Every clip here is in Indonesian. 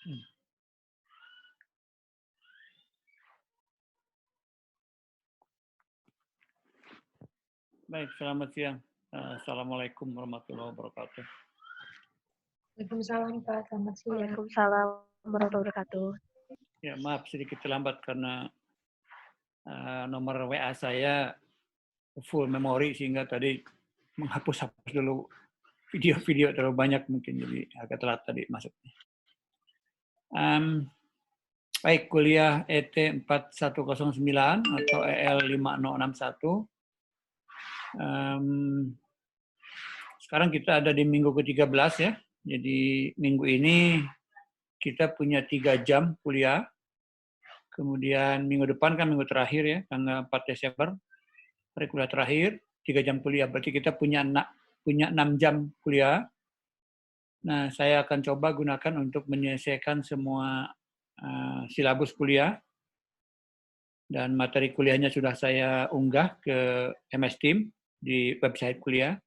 Baik, selamat siang. Assalamualaikum warahmatullahi wabarakatuh. Waalaikumsalam Pak, selamat siang. Waalaikumsalam warahmatullahi wabarakatuh. Ya, maaf sedikit terlambat karena nomor WA saya full memori sehingga tadi menghapus-hapus dulu video-video terlalu banyak mungkin, jadi agak telat tadi masuknya. Baik, kuliah ET 4109 atau EL 5061. Sekarang kita ada di minggu ke-13 ya. Jadi minggu ini kita punya 3 jam kuliah. Kemudian minggu depan kan minggu terakhir ya, tanggal 4 Desember. Hari kuliah terakhir, 3 jam kuliah. Berarti kita punya 6 jam kuliah. Nah, saya akan coba gunakan untuk menyelesaikan semua silabus kuliah. Dan materi kuliahnya sudah saya unggah ke MS Team di website kuliah.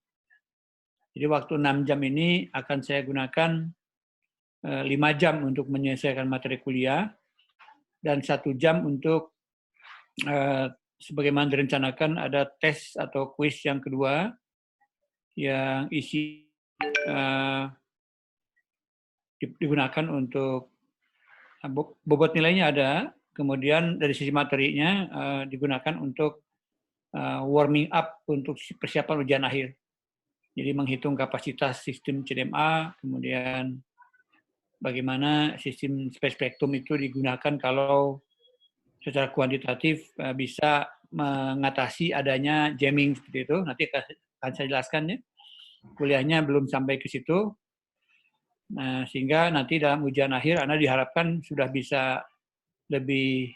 Jadi waktu 6 jam ini akan saya gunakan 5 jam untuk menyelesaikan materi kuliah dan 1 jam untuk sebagaimana direncanakan ada tes atau kuis yang kedua yang isi digunakan untuk bobot nilainya ada, kemudian dari sisi materinya digunakan untuk warming up untuk persiapan ujian akhir. Jadi menghitung kapasitas sistem CDMA, kemudian bagaimana sistem space spektrum itu digunakan kalau secara kuantitatif bisa mengatasi adanya jamming seperti itu. Nanti akan saya jelaskan ya. Kuliahnya belum sampai ke situ. Nah, sehingga nanti dalam ujian akhir Anda diharapkan sudah bisa lebih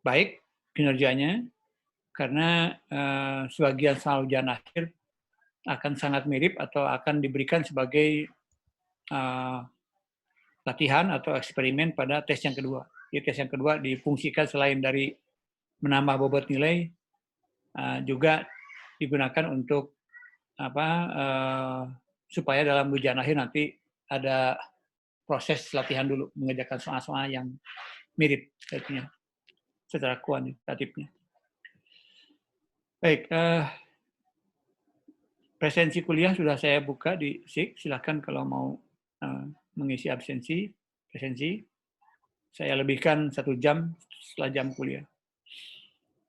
baik kinerjanya karena sebagian soal ujian akhir akan sangat mirip atau akan diberikan sebagai latihan atau eksperimen pada tes yang kedua. Jadi tes yang kedua difungsikan selain dari menambah bobot nilai, juga digunakan untuk supaya dalam ujian akhir nanti ada proses latihan dulu, mengerjakan soal-soal yang mirip artinya secara kuantitatifnya. Baik, presensi kuliah sudah saya buka di SIG, silakan kalau mau mengisi absensi, presensi. Saya lebihkan 1 jam setelah jam kuliah.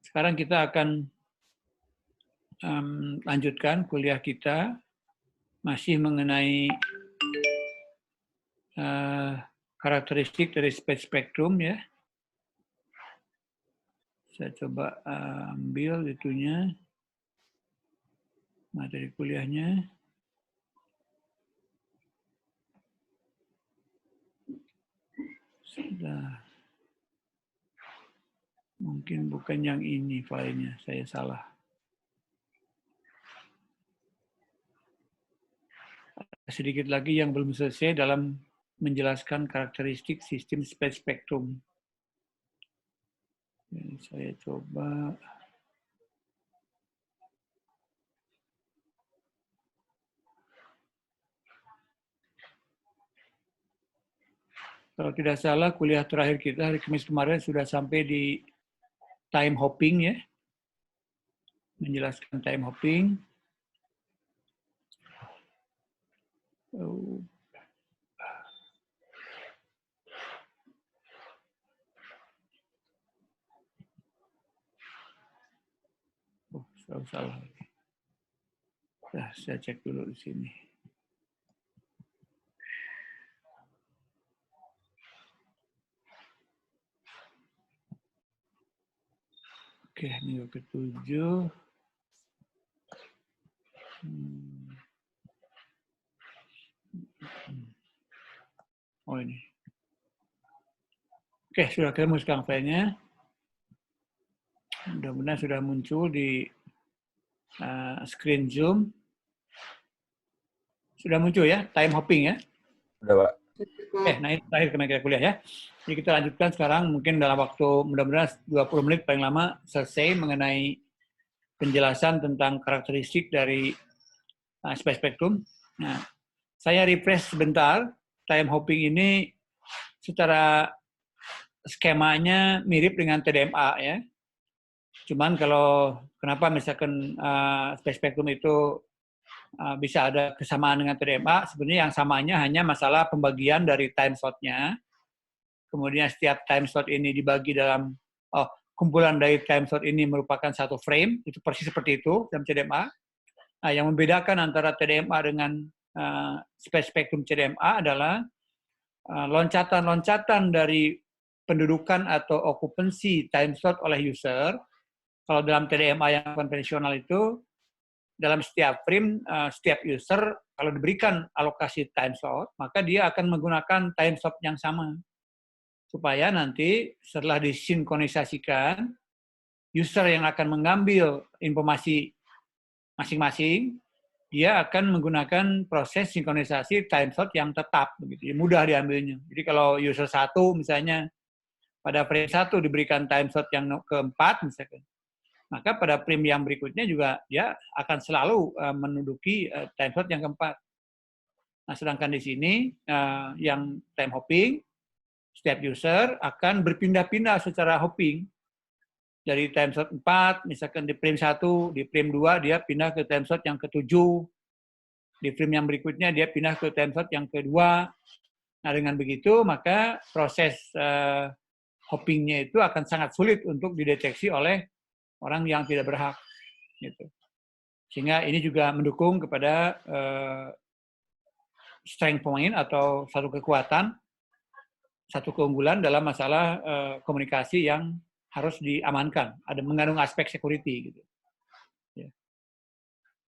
Sekarang kita akan lanjutkan kuliah kita, masih mengenai karakteristik dari space spektrum ya. Saya coba ambil itunya, materi kuliahnya. Sudah. Mungkin bukan yang ini filenya, saya salah. Sedikit lagi yang belum selesai dalam menjelaskan karakteristik sistem space spektrum. Saya coba. Kalau tidak salah, kuliah terakhir kita hari Kamis kemarin sudah sampai di time hopping ya. Menjelaskan time hopping. Salah. Nah, saya cek dulu di sini. Oke, minggu ke-7. Oh ini. Oke, sudah ketemu sekarang filenya. Mudah-mudahan sudah muncul di screen Zoom. Sudah muncul ya, time hopping ya? Sudah, Pak. Oke, nah ini terakhir kenaikan kuliah ya. Jadi kita lanjutkan sekarang, mungkin dalam waktu mudah-mudahan 20 menit paling lama selesai mengenai penjelasan tentang karakteristik dari space spektrum. Nah, saya refresh sebentar. Time hopping ini secara skemanya mirip dengan TDMA ya. Cuman kalau kenapa misalkan space spectrum itu bisa ada kesamaan dengan TDMA, sebenarnya yang samanya hanya masalah pembagian dari time slot-nya. Kemudian setiap time slot ini dibagi dalam kumpulan dari time slot ini merupakan satu frame, itu persis seperti itu dalam TDMA. Nah, yang membedakan antara TDMA dengan space spectrum CDMA adalah loncatan-loncatan dari pendudukan atau occupancy time slot oleh user. Kalau dalam TDMA yang konvensional itu, dalam setiap frame, setiap user, kalau diberikan alokasi time slot, maka dia akan menggunakan time slot yang sama. Supaya nanti setelah disinkronisasikan, user yang akan mengambil informasi masing-masing, dia akan menggunakan proses sinkronisasi time slot yang tetap, begitu, mudah diambilnya. Jadi kalau user 1 misalnya, pada frame 1 diberikan time slot yang keempat, misalkan, maka pada frame yang berikutnya juga dia akan selalu menduduki time slot yang keempat. Nah, sedangkan di sini yang time hopping, setiap user akan berpindah-pindah secara hopping. Dari time slot 4, misalkan di frame 1, di frame 2 dia pindah ke time slot yang ke-7, di frame yang berikutnya dia pindah ke time slot yang kedua. Nah, dengan begitu maka proses hoppingnya itu akan sangat sulit untuk dideteksi oleh orang yang tidak berhak. Gitu. Sehingga ini juga mendukung kepada strength point atau satu kekuatan, satu keunggulan dalam masalah komunikasi yang harus diamankan, ada mengandung aspek security gitu. Ya.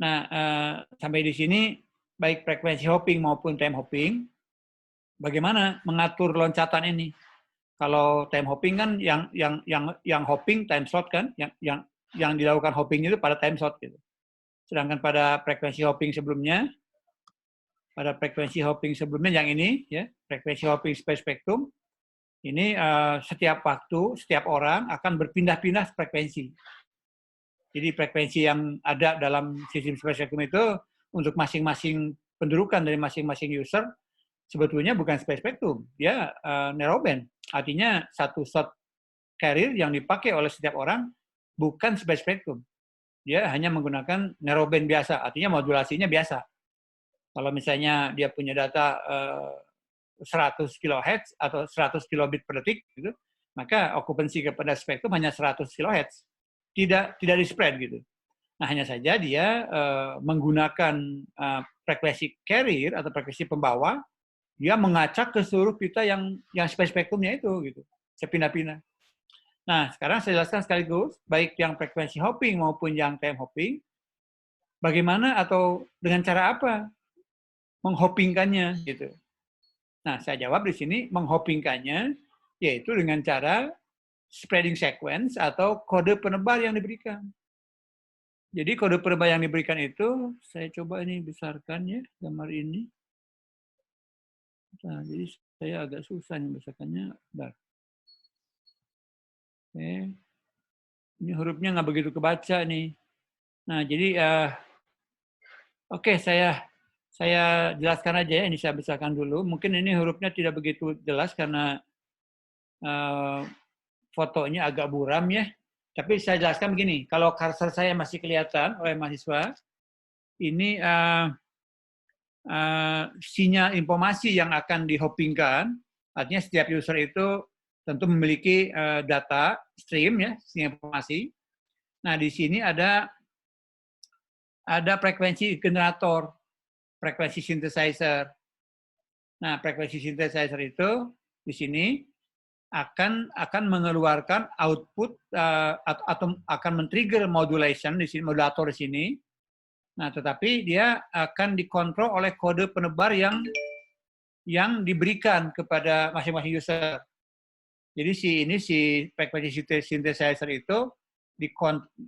Nah, sampai di sini baik frekuensi hopping maupun time hopping, bagaimana mengatur loncatan ini? Kalau time hopping kan yang hopping time slot kan, yang dilakukan hopping itu pada time slot gitu. Sedangkan pada frekuensi hopping sebelumnya, yang ini ya, frekuensi hopping space spectrum, ini setiap waktu, setiap orang akan berpindah-pindah frekuensi. Jadi frekuensi yang ada dalam sistem space spectrum itu untuk masing-masing pendudukan dari masing-masing user sebetulnya bukan space spectrum, dia narrowband. Artinya satu slot carrier yang dipakai oleh setiap orang bukan space spectrum. Dia hanya menggunakan narrowband biasa, artinya modulasinya biasa. Kalau misalnya dia punya data 100 kHz atau 100 kilobit per detik gitu, maka okupansi kepada spektrum hanya 100 kHz. Tidak di-spread gitu. Nah, hanya saja dia menggunakan frekuensi carrier atau frekuensi pembawa, dia mengacak ke seluruh pita yang spektrumnya itu gitu. Sepindah-pindah. Nah, sekarang saya jelaskan sekaligus baik yang frekuensi hopping maupun yang time hopping, bagaimana atau dengan cara apa menghoppingkannya gitu. Nah, saya jawab di sini menghoppingkannya yaitu dengan cara spreading sequence atau kode penebar yang diberikan. Jadi kode penebar yang diberikan itu, saya coba ini besarkan ya gambar ini. Nah, jadi saya agak susah membesarkannya. Bentar. Oke. Ini hurufnya nggak begitu kebaca nih. Nah, jadi oke, saya jelaskan aja ya, ini saya besarkan dulu. Mungkin ini hurufnya tidak begitu jelas karena fotonya agak buram ya. Tapi saya jelaskan begini, kalau cursor saya masih kelihatan oleh mahasiswa, ini sinyal informasi yang akan dihoppingkan, artinya setiap user itu tentu memiliki data stream ya, sinyal informasi. Nah, di sini ada frekuensi generator, frekuensi synthesizer. Nah, frekuensi synthesizer itu di sini akan mengeluarkan output atau akan men-trigger modulation di sini, modulator di sini. Nah, tetapi dia akan dikontrol oleh kode penebar yang diberikan kepada masing-masing user. Jadi si frekuensi synthesizer itu di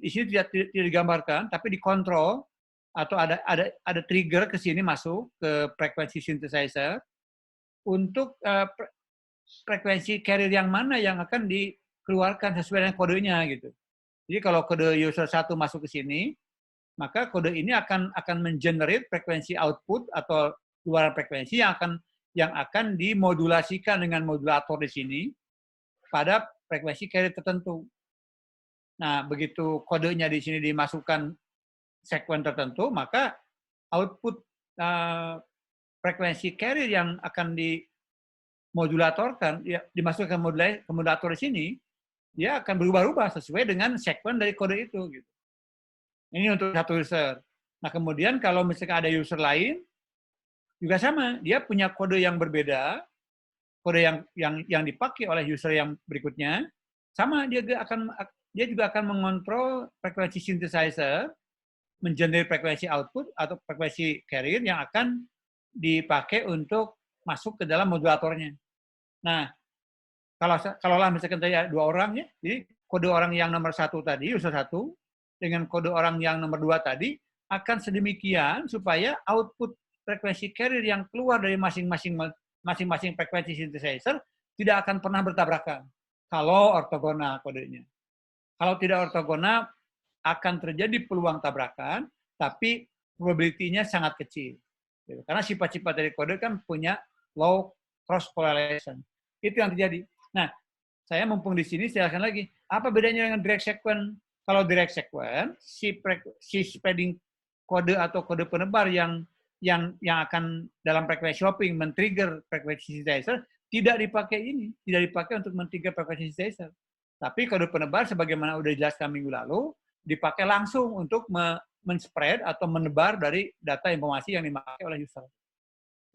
sini tidak digambarkan, tapi dikontrol atau ada trigger ke sini masuk ke frekuensi synthesizer untuk frekuensi carrier yang mana yang akan dikeluarkan sesuai dengan kodenya gitu. Jadi kalau kode user 1 masuk ke sini, maka kode ini akan mengenerate frekuensi output atau keluaran frekuensi yang yang akan dimodulasikan dengan modulator di sini pada frekuensi carrier tertentu. Nah, begitu kodenya di sini dimasukkan sekuen tertentu, maka output frekuensi carrier yang akan dimodulatorkan, ya, dimasukkan ke modulator di sini, dia akan berubah-ubah sesuai dengan sekuen dari kode itu. Gitu. Ini untuk satu user. Nah, kemudian kalau misalkan ada user lain, juga sama, dia punya kode yang berbeda, kode yang dipakai oleh user yang berikutnya, sama dia juga akan mengontrol frekuensi synthesizer, mengenerate frekuensi output atau frekuensi carrier yang akan dipakai untuk masuk ke dalam modulatornya. Nah, kalau misalkan tadi ada 2 orang ya, jadi kode orang yang nomor 1 tadi, user 1, dengan kode orang yang nomor 2 tadi, akan sedemikian supaya output frekuensi carrier yang keluar dari masing-masing frekuensi synthesizer tidak akan pernah bertabrakan kalau ortogonal kodenya. Kalau tidak ortogonal, akan terjadi peluang tabrakan, tapi probability-nya sangat kecil. Karena sifat-sifat dari kode kan punya low cross correlation. Itu yang terjadi. Nah, saya mumpung di sini, saya akan lagi. Apa bedanya dengan direct sequence? Kalau direct sequence, si spreading kode atau kode penebar yang akan dalam frekuensi hopping men-trigger frekuensi synthesizer tidak dipakai untuk men-trigger frekuensi synthesizer. Tapi kode penebar sebagaimana sudah dijelaskan minggu lalu dipakai langsung untuk men-spread atau menebar dari data informasi yang dipakai oleh user.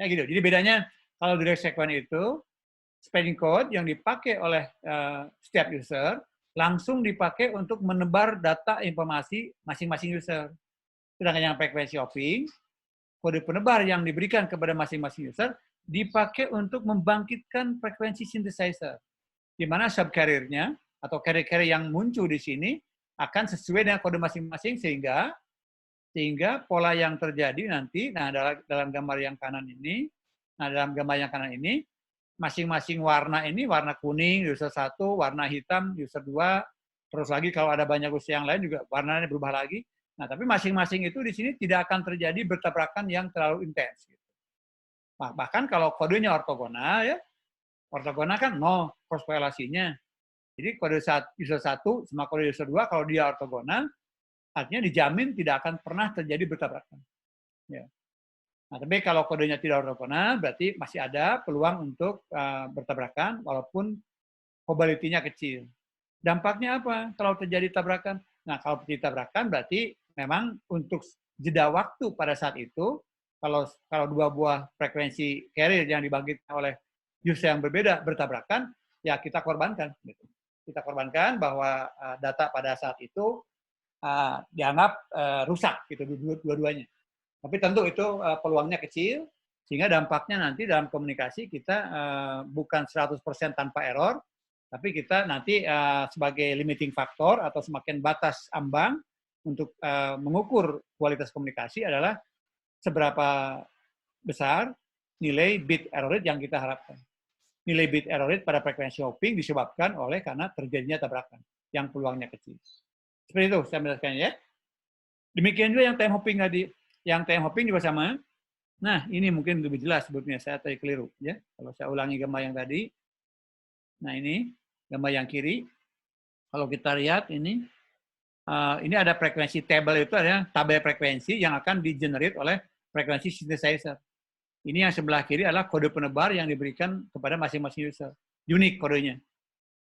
Ya gitu. Jadi bedanya kalau direct sequence itu spreading code yang dipakai oleh setiap user langsung dipakai untuk menebar data informasi masing-masing user. Sedangkan yang frekuensi hopping, kode penebar yang diberikan kepada masing-masing user dipakai untuk membangkitkan frekuensi synthesizer, di mana subcarrier-nya atau carrier-carrier yang muncul di sini akan sesuai dengan kode masing-masing sehingga pola yang terjadi nanti, nah dalam gambar yang kanan ini, masing-masing warna ini, warna kuning user 1, warna hitam user 2, terus lagi kalau ada banyak user yang lain juga warnanya berubah lagi. Nah, tapi masing-masing itu di sini tidak akan terjadi bertabrakan yang terlalu intens. Nah, bahkan kalau kodenya ortogonal, ya, ortogonal kan no cross korelasinya. Jadi kode user 1 sama kode user 2 kalau dia ortogonal, artinya dijamin tidak akan pernah terjadi bertabrakan. Ya. Nah, tapi kalau kodenya tidak ortogonal, berarti masih ada peluang untuk bertabrakan, walaupun probability-nya kecil. Dampaknya apa kalau terjadi tabrakan? Nah, kalau terjadi tabrakan berarti memang untuk jeda waktu pada saat itu, kalau 2 buah frekuensi carrier yang dibangkitkan oleh user yang berbeda bertabrakan, ya kita korbankan. Gitu. Kita korbankan bahwa data pada saat itu dianggap rusak, gitu, dua-duanya. Tapi tentu itu peluangnya kecil, sehingga dampaknya nanti dalam komunikasi kita bukan 100% tanpa error, tapi kita nanti sebagai limiting factor atau semakin batas ambang untuk mengukur kualitas komunikasi adalah seberapa besar nilai bit error rate yang kita harapkan. Nilai bit error rate pada frekuensi hopping disebabkan oleh karena terjadinya tabrakan yang peluangnya kecil. Seperti itu saya menjelaskan ya. Demikian juga yang time hopping tadi. Yang time hopping juga sama. Nah, ini mungkin lebih jelas sebetulnya, saya tadi keliru ya. Kalau saya ulangi gambar yang tadi. Nah, ini gambar yang kiri. Kalau kita lihat ini ada frekuensi table, itu ada tabel frekuensi yang akan di-generate oleh frekuensi synthesizer. Ini yang sebelah kiri adalah kode penebar yang diberikan kepada masing-masing user. Unik kodenya.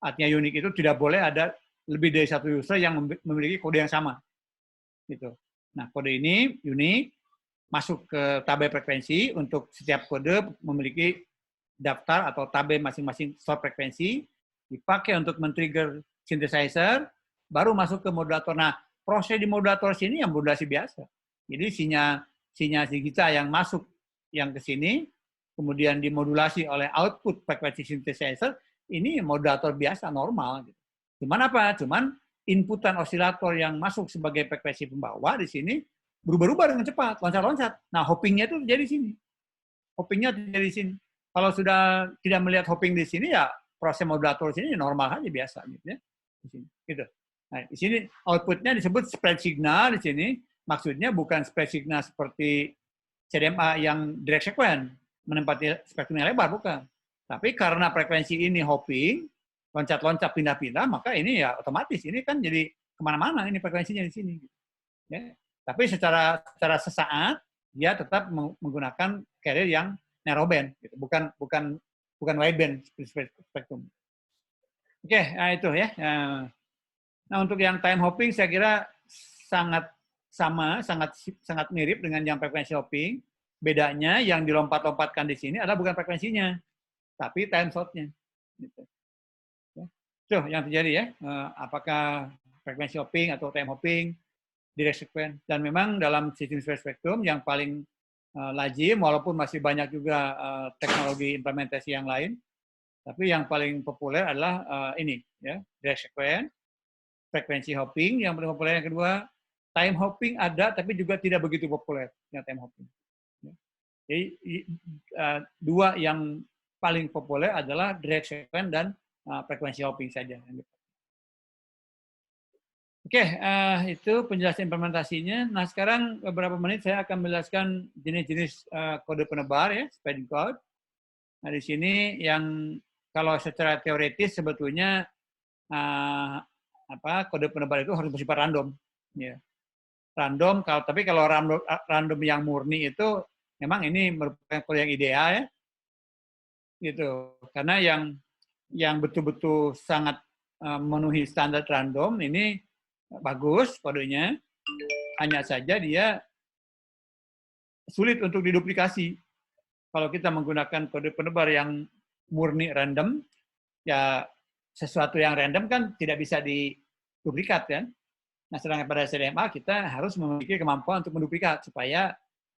Artinya unik itu tidak boleh ada lebih dari satu user yang memiliki kode yang sama. Gitu. Nah, kode ini unik, masuk ke tabel frekuensi, untuk setiap kode memiliki daftar atau tabel masing-masing source frekuensi, dipakai untuk men-trigger synthesizer, baru masuk ke modulator. Nah, proses di modulator sini yang modulasi biasa. Jadi sinyal kita yang masuk yang ke sini, kemudian dimodulasi oleh output frekuensi synthesizer, ini modulator biasa, normal. Gitu. Cuman apa? Cuman inputan osilator yang masuk sebagai frekuensi pembawa di sini berubah-ubah dengan cepat, loncat-loncat. Nah, hoppingnya itu terjadi di sini. Hoppingnya terjadi di sini. Kalau sudah tidak melihat hopping di sini, ya proses modulator di sini normal aja, biasa. Gitu ya. Di sini. Gitu. Nah, di sini outputnya disebut spread signal di sini. Maksudnya bukan spread signal seperti CDMA yang direct sequence. menempati spektrum yang lebar, bukan. Tapi karena frekuensi ini hopping, loncat-loncat, pindah-pindah, maka ini ya otomatis ini kan jadi kemana-mana ini frekuensinya di sini. Ya. Tapi secara sesaat dia tetap menggunakan carrier yang narrowband, gitu. bukan wideband spektrum. Oke, nah itu ya. Nah untuk yang time hopping saya kira sangat sama, sangat mirip dengan yang frekuensi hopping. Bedanya yang dilompat-lompatkan di sini adalah bukan frekuensinya, tapi time slot-nya. Gitu. Itu yang terjadi ya. Apakah frekuensi hopping atau time hopping, direct sequence. Dan memang dalam sistem spektrum yang paling lazim, walaupun masih banyak juga teknologi implementasi yang lain, tapi yang paling populer adalah ini, ya, direct sequence, frekuensi hopping yang paling populer. Yang kedua, time hopping ada, tapi juga tidak begitu populer yang time hopping. Jadi dua yang paling populer adalah direct sequence dan frekuensi hopping saja. Oke, itu penjelasan implementasinya. Nah, sekarang beberapa menit saya akan menjelaskan jenis-jenis kode penebar ya, spreading code. Nah, di sini yang kalau secara teoritis sebetulnya kode penebar itu harus bersifat random, ya. Random, tapi kalau random yang murni itu memang ini merupakan kode yang ideal ya, gitu. Karena yang betul-betul sangat memenuhi standar random ini bagus kodenya, hanya saja dia sulit untuk diduplikasi. Kalau kita menggunakan kode penebar yang murni random, ya sesuatu yang random kan tidak bisa diduplikat kan. Nah, sedangkan pada CDMA kita harus memiliki kemampuan untuk menduplikat supaya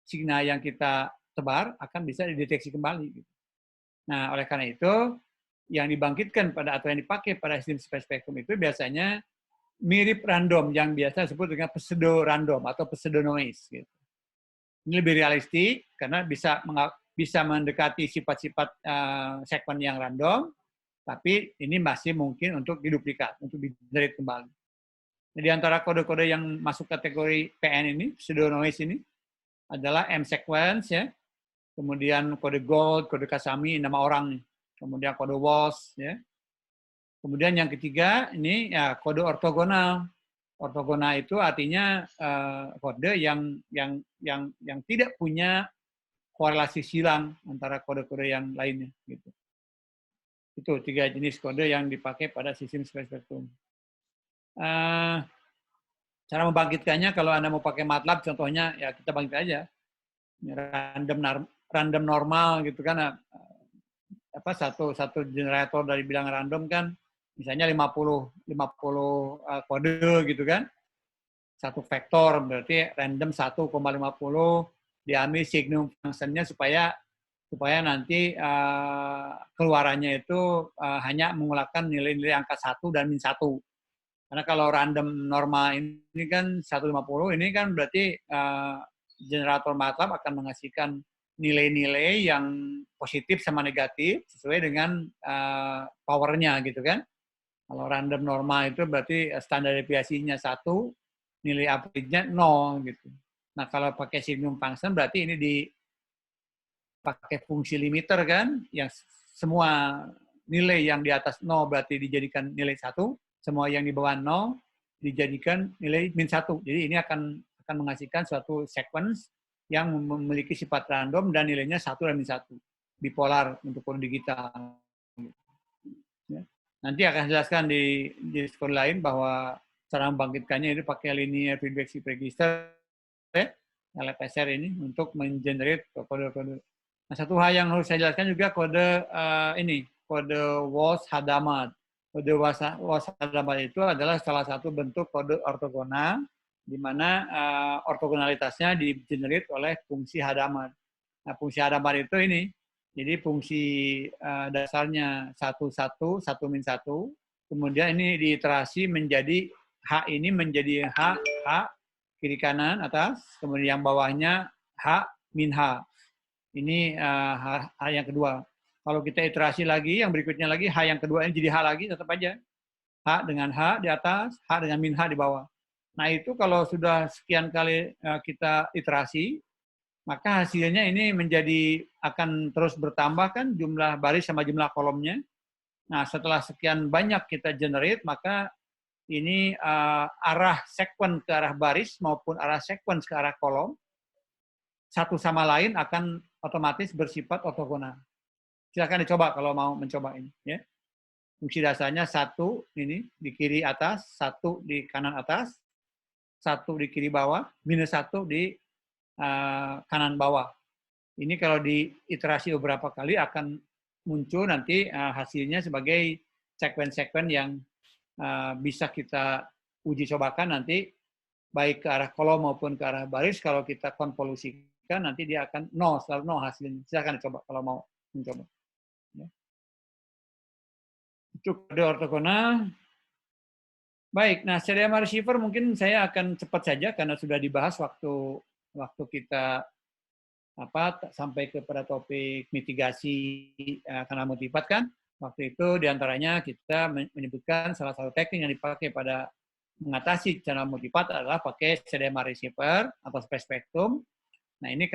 signal yang kita tebar akan bisa dideteksi kembali. Nah, oleh karena itu yang dibangkitkan atau yang dipakai pada sistem spektrum itu biasanya mirip random yang biasa disebut dengan pseudo random atau pseudo noise. Gitu. Ini lebih realistik karena bisa mendekati sifat-sifat segmen yang random, tapi ini masih mungkin untuk diduplikat, untuk di-generate kembali. Nah, di antara kode-kode yang masuk kategori PN ini, pseudo noise ini, adalah M-sequence, ya. Kemudian kode gold, kode Kasami, nama orang nih. Kemudian kode WALS, ya. Kemudian yang ketiga ini ya kode ortogonal. Ortogonal itu artinya kode yang tidak punya korelasi silang antara kode-kode yang lainnya. Gitu. Itu 3 jenis kode yang dipakai pada sistem spektrum. Cara membangkitkannya kalau Anda mau pakai MATLAB contohnya ya kita bangkit aja. Random normal gitu kan, satu generator dari bilangan random kan misalnya 50 kode gitu kan. Satu vektor berarti random 1,50 diambil signum function-nya supaya nanti keluarannya itu hanya menggunakan nilai-nilai angka 1 dan min 1. Karena kalau random normal ini kan 150, ini kan berarti generator MATLAB akan menghasilkan nilai-nilai yang positif sama negatif sesuai dengan powernya gitu kan. Kalau random normal itu berarti standar deviasinya 1, nilai average-nya 0 gitu. Nah kalau pakai signum function berarti ini dipakai fungsi limiter kan, yang semua nilai yang di atas 0 berarti dijadikan nilai 1, semua yang di bawah 0 dijadikan nilai min 1. Jadi ini akan menghasilkan suatu sequence yang memiliki sifat random dan nilainya 1 dan min 1. Bipolar untuk kode digital. Ya. Nanti akan jelaskan di skor lain bahwa cara membangkitkannya itu pakai linear feedback shift register, LFSR ini untuk mengenerate kode-kode. Nah, satu hal yang harus saya jelaskan juga kode kode WALS-Hadamard. Kode WALS-Hadamard itu adalah salah satu bentuk kode ortogonal, di mana ortogonalitasnya di-generate oleh fungsi Hadamard. Nah, fungsi Hadamard itu ini, jadi fungsi dasarnya 1, 1, 1 min 1, kemudian ini diiterasi menjadi H ini menjadi H, kiri kanan atas, kemudian yang bawahnya H min H. Ini H yang kedua. Kalau kita iterasi lagi, yang berikutnya lagi, H yang kedua ini jadi H lagi, tetap aja. H dengan H di atas, H dengan min H di bawah. Nah itu kalau sudah sekian kali kita iterasi, maka hasilnya ini akan terus bertambah kan jumlah baris sama jumlah kolomnya. Nah, setelah sekian banyak kita generate, maka ini arah sekuen ke arah baris maupun arah sekuen ke arah kolom satu sama lain akan otomatis bersifat ortogonal. Silakan dicoba kalau mau mencoba ini. Ya. Fungsi dasarnya satu ini di kiri atas, satu di kanan atas, satu di kiri bawah, minus satu di kanan bawah. Ini kalau diiterasi beberapa kali akan muncul nanti hasilnya sebagai sekuen-sekuen yang bisa kita uji cobakan nanti baik ke arah kolom maupun ke arah baris. Kalau kita konvolusikan nanti dia akan selalu 0 hasilnya. Silakan dicoba kalau mau mencoba. Ya. Itu kode ortogonal. Baik, nah CDMA receiver mungkin saya akan cepat saja karena sudah dibahas waktu kita sampai kepada topik mitigasi kanal multipart kan. Waktu itu diantaranya kita menyebutkan salah satu teknik yang dipakai pada mengatasi channel multipart adalah pakai CDMA receiver atau space spectrum. Nah ini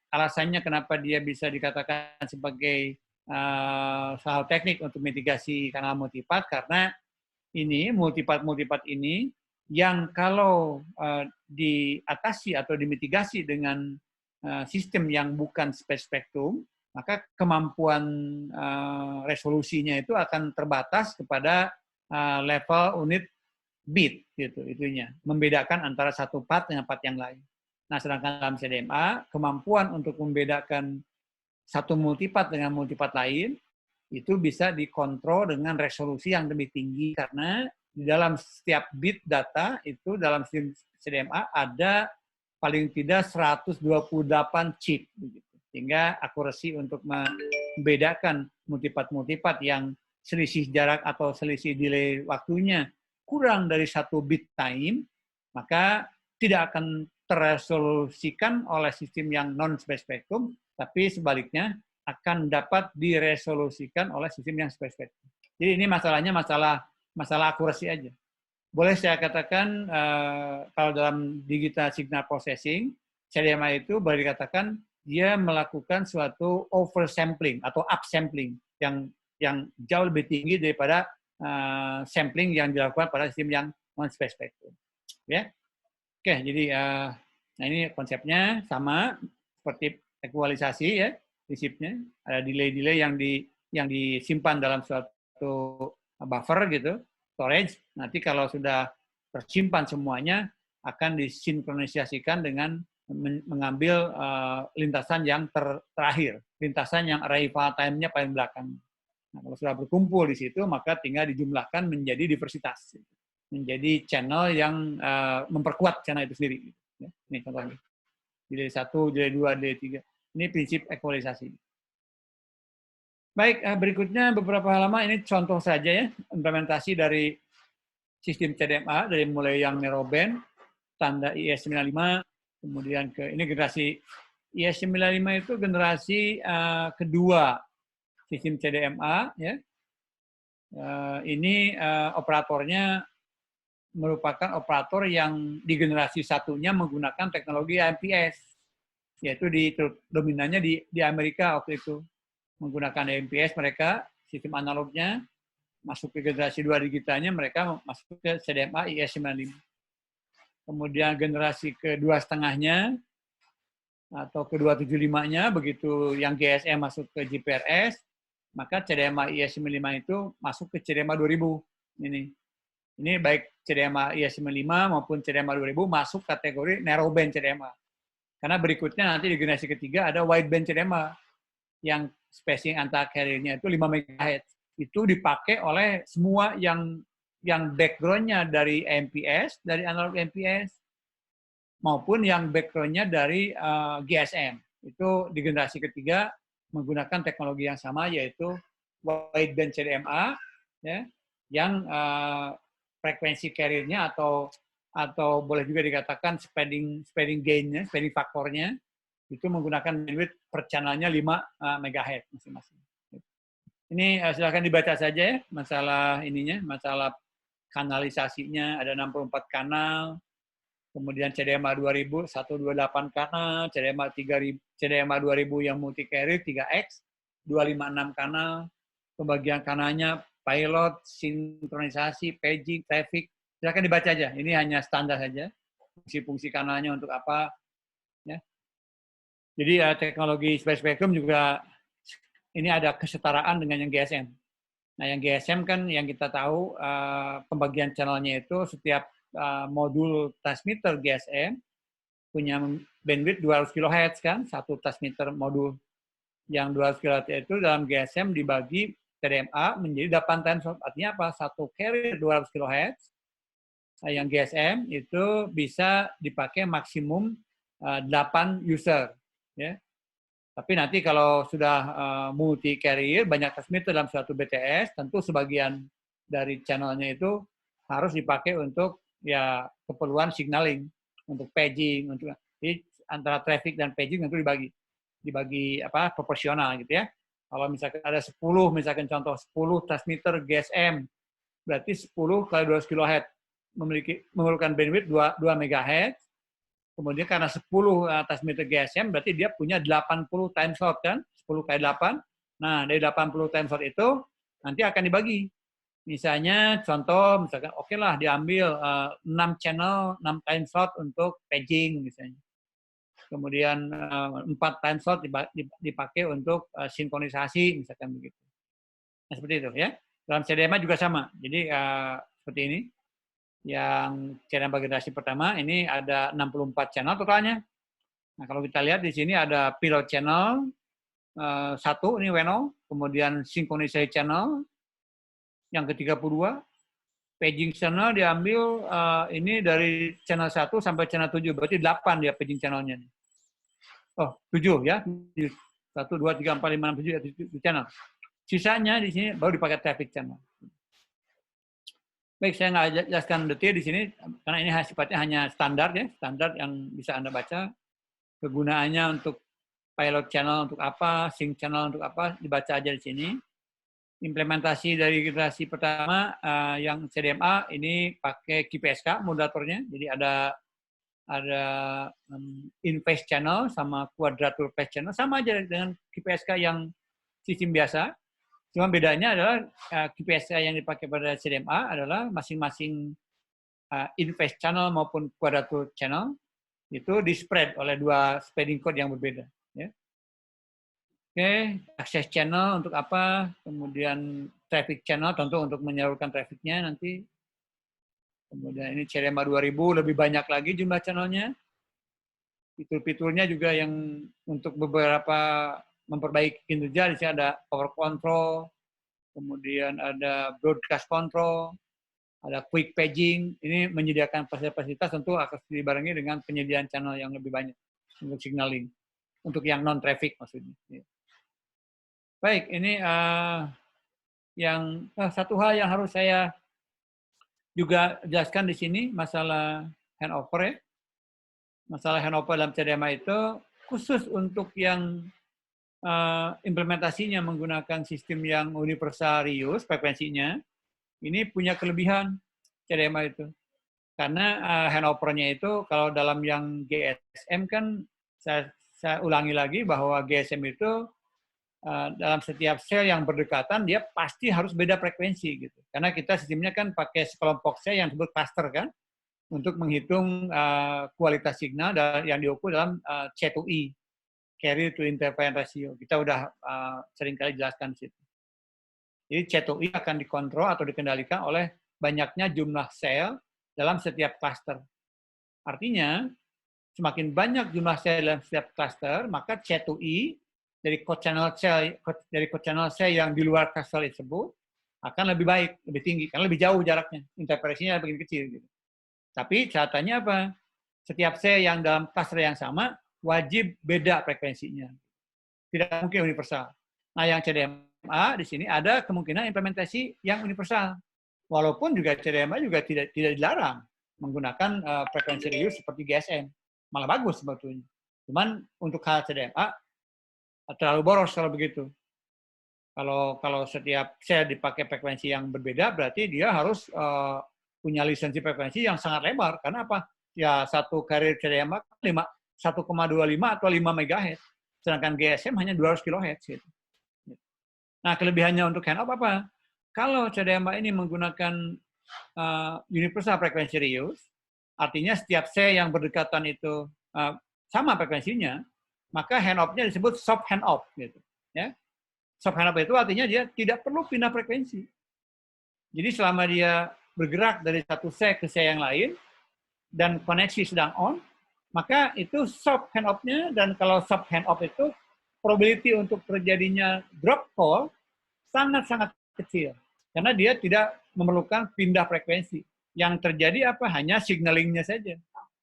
alasannya kenapa dia bisa dikatakan sebagai salah satu teknik untuk mitigasi kanal multipart, karena ini multipart ini yang kalau diatasi atau dimitigasi dengan sistem yang bukan space spectrum, maka kemampuan resolusinya itu akan terbatas kepada level unit bit gitu itunya, membedakan antara satu part dengan part yang lain. Nah, sedangkan dalam CDMA kemampuan untuk membedakan satu multipart dengan multipart lain itu bisa dikontrol dengan resolusi yang lebih tinggi karena di dalam setiap bit data itu dalam sistem CDMA ada paling tidak 128 chip begitu. Sehingga akurasi untuk membedakan multipart yang selisih jarak atau selisih delay waktunya kurang dari 1 bit time, maka tidak akan terresolusikan oleh sistem yang non-space spectrum, tapi sebaliknya akan dapat diresolusikan oleh sistem yang space spectrum. Jadi ini masalahnya masalah akurasi aja. Boleh saya katakan kalau dalam digital signal processing, CDMA itu boleh dikatakan dia melakukan suatu oversampling atau upsampling yang jauh lebih tinggi daripada sampling yang dilakukan pada sistem yang non-space spectrum. Ya. Oke, jadi nah ini konsepnya sama seperti ekualisasi ya, prinsipnya ada delay-delay yang disimpan dalam suatu buffer gitu, storage. Nanti kalau sudah tersimpan semuanya akan disinkronisasikan dengan mengambil lintasan yang terakhir, lintasan yang arrival time-nya paling belakang. Nah, kalau sudah berkumpul di situ, maka tinggal dijumlahkan menjadi diversitas, menjadi channel yang memperkuat channel itu sendiri. Ini contohnya. Delay 1, delay 2, delay 3. Ini prinsip ekualisasi. Baik, berikutnya beberapa halaman ini contoh saja ya, implementasi dari sistem CDMA, dari mulai yang narrowband, tanda IS95, kemudian ini generasi IS95 itu generasi kedua sistem CDMA ya. Ini operatornya merupakan operator yang di generasi satunya menggunakan teknologi AMPS, yaitu dominannya di Amerika waktu itu menggunakan AMPS mereka sistem analognya, masuk ke generasi 2 digitalnya mereka masuk ke CDMA IS95. Kemudian generasi kedua setengahnya atau ke-275-nya begitu yang GSM masuk ke GPRS, maka CDMA IS95 itu masuk ke CDMA 2000. Ini baik CDMA IS95 maupun CDMA 2000 masuk kategori narrowband CDMA. Karena berikutnya nanti di generasi ketiga ada wideband CDMA yang spacing antar carrier-nya itu 5 MHz. Itu dipakai oleh semua yang background-nya dari MPS, dari analog MPS, maupun yang background-nya dari GSM. Itu di generasi ketiga menggunakan teknologi yang sama, yaitu wideband CDMA, ya, yang frekuensi carrier-nya atau boleh juga dikatakan spreading gain-nya, spreading faktornya, itu menggunakan bandwidth per channel-nya 5 MHz masing-masing. Ini silakan dibaca saja ya, masalah kanalisasinya, ada 64 kanal, kemudian CDMA 2000 128 kanal, CDMA 3000, CDMA 2000 yang multi carrier 3X, 256 kanal, pembagian kanalnya pilot, sinkronisasi, paging, traffic. Silakan dibaca aja. Ini hanya standar saja. Fungsi-fungsi kanalnya untuk apa, ya. Jadi teknologi space spectrum juga ini ada kesetaraan dengan yang GSM. Nah, yang GSM kan yang kita tahu pembagian channelnya itu setiap modul transmitter GSM punya bandwidth 200 kHz kan, satu transmitter modul yang 200 kHz itu dalam GSM dibagi TDMA menjadi 8 time slot. Artinya apa? Satu carrier 200 kHz yang GSM itu bisa dipakai maksimum 8 user, ya. Tapi nanti kalau sudah multi carrier, banyak transmitter dalam suatu BTS, tentu sebagian dari channelnya itu harus dipakai untuk ya keperluan signaling, untuk paging, untuk jadi antara traffic dan paging itu dibagi apa proporsional gitu ya. Kalau misalkan ada 10, misalkan contoh 10 transmitter GSM, berarti 10 kali 200 kHz memerlukan bandwidth 2 MHz. Kemudian karena 10 transmitter GSM, berarti dia punya 80 time slot kan, 10 kali 8. Nah, dari 80 time slot itu nanti akan dibagi. Misalnya contoh, misalkan oke lah diambil 6 channel, 6 time slot untuk paging misalnya. Kemudian 4 time slot dipakai untuk sinkronisasi, misalkan begitu. Nah, seperti itu ya. Dalam CDMA juga sama. Jadi seperti ini. Yang channel generasi pertama ini ada 64 channel totalnya. Nah, kalau kita lihat di sini ada pilot channel 1 ini Weno, kemudian synchronization channel yang ke-32, paging channel diambil ini dari channel 1 sampai channel 7, berarti 8 dia paging channelnya. Oh, 7 ya. 1 2 3 4 5 6 7 ya, 7 channel. Sisanya di sini baru dipakai traffic channel. Baik, saya nggak jelaskan detail di sini karena ini sifatnya hanya standar ya, standar yang bisa Anda baca. Kegunaannya untuk pilot channel untuk apa, sync channel untuk apa, dibaca aja di sini. Implementasi dari generasi pertama yang CDMA ini pakai QPSK modulatornya, jadi ada in-phase channel sama quadrature phase channel, sama aja dengan QPSK yang sistem biasa. Cuma bedanya adalah QPSK yang dipakai pada CDMA adalah masing-masing in-phase channel maupun quadrature channel itu di-spread oleh 2 spreading code yang berbeda. Ya. Oke, access channel untuk apa? Kemudian traffic channel tentu untuk menyalurkan trafficnya nanti. Kemudian ini CDMA 2000 lebih banyak lagi jumlah channelnya. Fitur-fiturnya juga yang untuk beberapa memperbaiki kinerja, di sini ada power control, kemudian ada broadcast control, ada quick paging. Ini menyediakan fasilitas tentu akan dibarengi dengan penyediaan channel yang lebih banyak untuk signaling, untuk yang non-traffic maksudnya. Baik, ini yang satu hal yang harus saya juga jelaskan di sini, masalah handover ya. Masalah handover dalam CDMA itu khusus untuk yang implementasinya menggunakan sistem yang universal reuse frekuensinya, ini punya kelebihan CDMA itu. Karena handover-nya itu kalau dalam yang GSM kan saya ulangi lagi bahwa GSM itu dalam setiap sel yang berdekatan dia pasti harus beda frekuensi gitu. Karena kita sistemnya kan pakai sekelompok sel yang disebut cluster kan untuk menghitung kualitas signal yang diukur dalam C2E. Carrier to interference ratio. Kita udah seringkali jelaskan di situ. Jadi C2E akan dikontrol atau dikendalikan oleh banyaknya jumlah sel dalam setiap cluster. Artinya, semakin banyak jumlah sel dalam setiap cluster, maka C2E dari code channel sel yang di luar cluster tersebut akan lebih baik, lebih tinggi, karena lebih jauh jaraknya, interferensinya lebih kecil. Gitu. Tapi catatannya apa? Setiap sel yang dalam cluster yang sama wajib beda frekuensinya. Tidak mungkin universal. Nah, yang CDMA di sini ada kemungkinan implementasi yang universal. Walaupun juga CDMA juga tidak dilarang menggunakan frekuensi reuse seperti GSM. Malah bagus sebetulnya. Cuman untuk hal CDMA terlalu boros kalau begitu. Kalau setiap sel dipakai frekuensi yang berbeda, berarti dia harus punya lisensi frekuensi yang sangat lebar. Karena apa? ya satu carrier CDMA 1,25 atau 5 MHz, sedangkan GSM hanya 200 kHz. Gitu. Nah, kelebihannya untuk handoff apa? Kalau CDMA ini menggunakan universal frequency reuse, artinya setiap C yang berdekatan itu sama frekuensinya, maka handoff-nya disebut soft handoff. Gitu. Ya. Soft handoff itu artinya dia tidak perlu pindah frekuensi. Jadi selama dia bergerak dari satu C ke C yang lain, dan koneksi sedang on, maka itu soft handoff-nya, dan kalau soft handoff itu probability untuk terjadinya drop call sangat-sangat kecil. Karena dia tidak memerlukan pindah frekuensi. Yang terjadi apa? Hanya signaling-nya saja.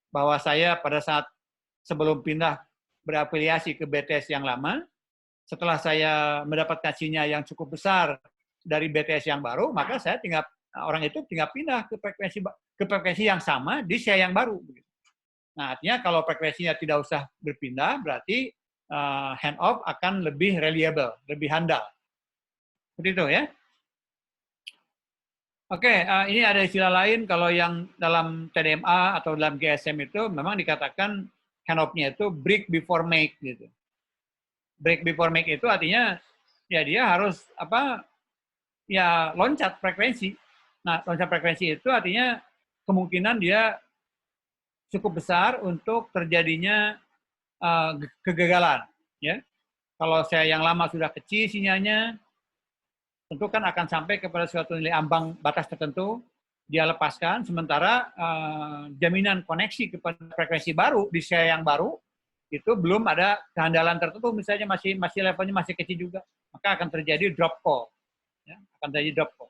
Bahwa saya pada saat sebelum pindah berafiliasi ke BTS yang lama, setelah saya mendapatkan sinyal yang cukup besar dari BTS yang baru, maka saya orang itu tinggal pindah ke frekuensi yang sama di C yang baru. Nah, artinya kalau frekuensinya tidak usah berpindah, berarti handoff akan lebih reliable, lebih handal. Seperti itu ya. Oke, ini ada istilah lain kalau yang dalam CDMA atau dalam GSM itu memang dikatakan handoff-nya itu break before make gitu. Break before make itu artinya ya dia harus loncat frekuensi. Nah, loncat frekuensi itu artinya kemungkinan dia cukup besar untuk terjadinya kegagalan. Ya, kalau saya yang lama sudah kecil sinyalnya, tentu kan akan sampai kepada suatu nilai ambang batas tertentu, dia lepaskan, sementara jaminan koneksi kepada frekuensi baru di saya yang baru itu belum ada kehandalan tertentu, misalnya masih levelnya masih kecil juga, maka akan terjadi drop call, ya, akan terjadi drop call.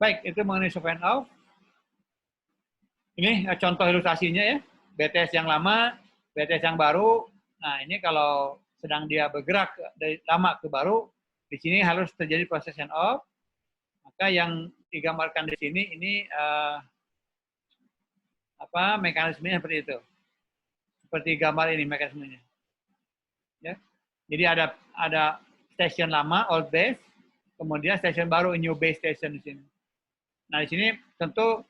Baik, itu mengenai soft handoff. Ini contoh ilustrasinya ya, BTS yang lama, BTS yang baru. Nah ini kalau sedang dia bergerak dari lama ke baru, di sini harus terjadi proses handoff. Maka yang digambarkan di sini ini mekanismenya seperti itu. Seperti gambar ini mekanismenya. Ya. Jadi ada station lama old base, kemudian station baru new base station di sini. Nah di sini tentu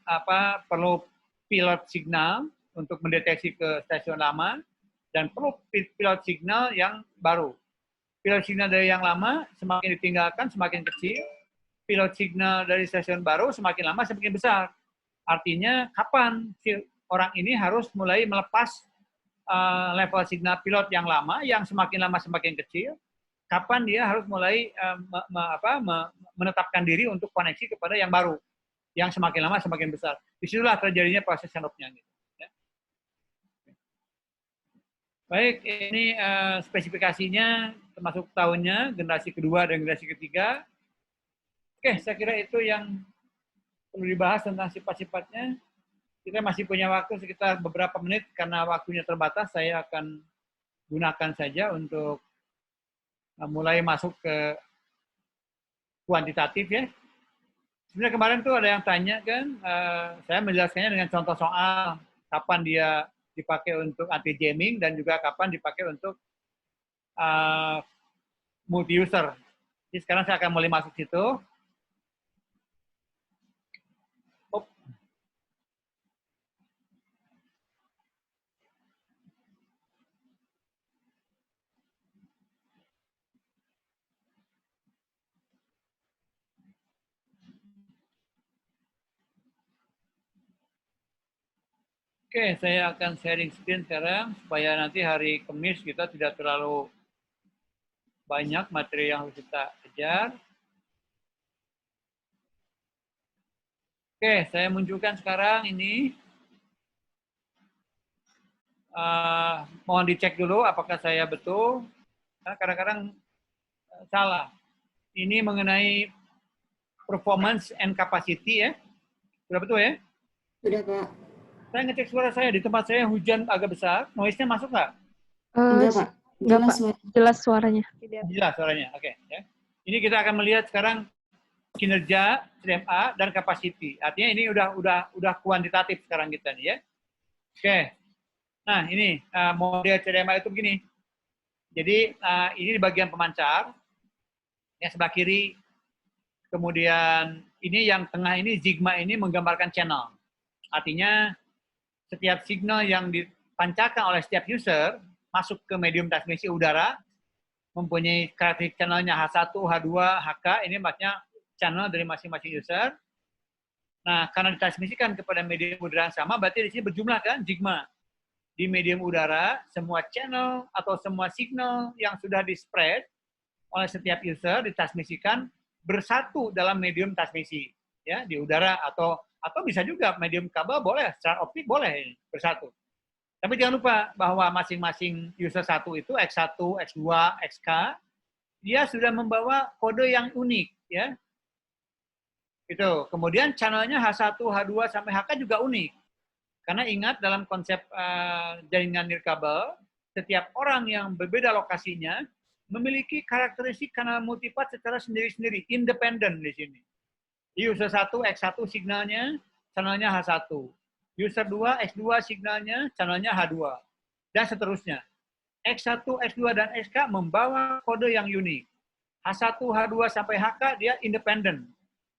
perlu pilot signal untuk mendeteksi ke stasiun lama dan perlu pilot signal yang baru. Pilot signal dari yang lama semakin ditinggalkan semakin kecil, pilot signal dari stasiun baru semakin lama semakin besar. Artinya kapan si orang ini harus mulai melepas level signal pilot yang lama yang semakin lama semakin kecil, kapan dia harus mulai menetapkan diri untuk koneksi kepada yang baru, yang semakin lama semakin besar. Disitulah terjadinya proses handoff-nya. Gitu. Ya. Baik, ini spesifikasinya termasuk tahunnya, generasi kedua dan generasi ketiga. Oke, saya kira itu yang perlu dibahas tentang sifat-sifatnya. Kita masih punya waktu sekitar beberapa menit, karena waktunya terbatas, saya akan gunakan saja untuk mulai masuk ke kuantitatif ya. Sebenarnya kemarin tuh ada yang tanya kan, saya menjelaskannya dengan contoh soal kapan dia dipakai untuk anti jamming dan juga kapan dipakai untuk multi user. Jadi sekarang saya akan mulai masuk situ. Oke, saya akan sharing screen sekarang supaya nanti hari Kamis kita tidak terlalu banyak materi yang harus kita kejar. Oke, saya munculkan sekarang ini. Mohon dicek dulu apakah saya betul. Karena kadang-kadang salah. Ini mengenai performance and capacity ya. Sudah betul ya? Sudah, Pak. Saya ngecek suara saya, di tempat saya hujan agak besar. Noise-nya masuk nggak? Enggak, Pak. Enggak, Pak. Jelas suaranya. Jelas suaranya, oke. Ya. Ini kita akan melihat sekarang kinerja CDMA dan capacity. Artinya ini udah kuantitatif sekarang kita nih ya. Oke. Nah ini model CDMA itu begini. Jadi ini di bagian pemancar. Yang sebelah kiri. Kemudian ini yang tengah ini Sigma ini menggambarkan channel. Artinya setiap signal yang dipancarkan oleh setiap user masuk ke medium transmisi udara, mempunyai karakteristik channelnya H1, H2, HK, ini maksudnya channel dari masing-masing user. Nah, karena ditransmisikan kepada medium udara yang sama, berarti di sini berjumlah kan, sigma. Di medium udara, semua channel atau semua signal yang sudah di-spread oleh setiap user ditransmisikan bersatu dalam medium transmisi, ya, di udara atau bisa juga medium kabel boleh, secara optik boleh bersatu. Tapi jangan lupa bahwa masing-masing user satu itu X1, X2, XK, dia sudah membawa kode yang unik, ya. Itu. Kemudian channelnya H1, H2 sampai HK juga unik. Karena ingat dalam konsep jaringan nirkabel, setiap orang yang berbeda lokasinya memiliki karakteristik kanal multipath secara sendiri-sendiri, independen di sini. User 1, X1 signalnya, channelnya H1. User 2, X2 signalnya, channelnya H2. Dan seterusnya. X1, X2, dan XK membawa kode yang unik. H1, H2, sampai HK dia independen.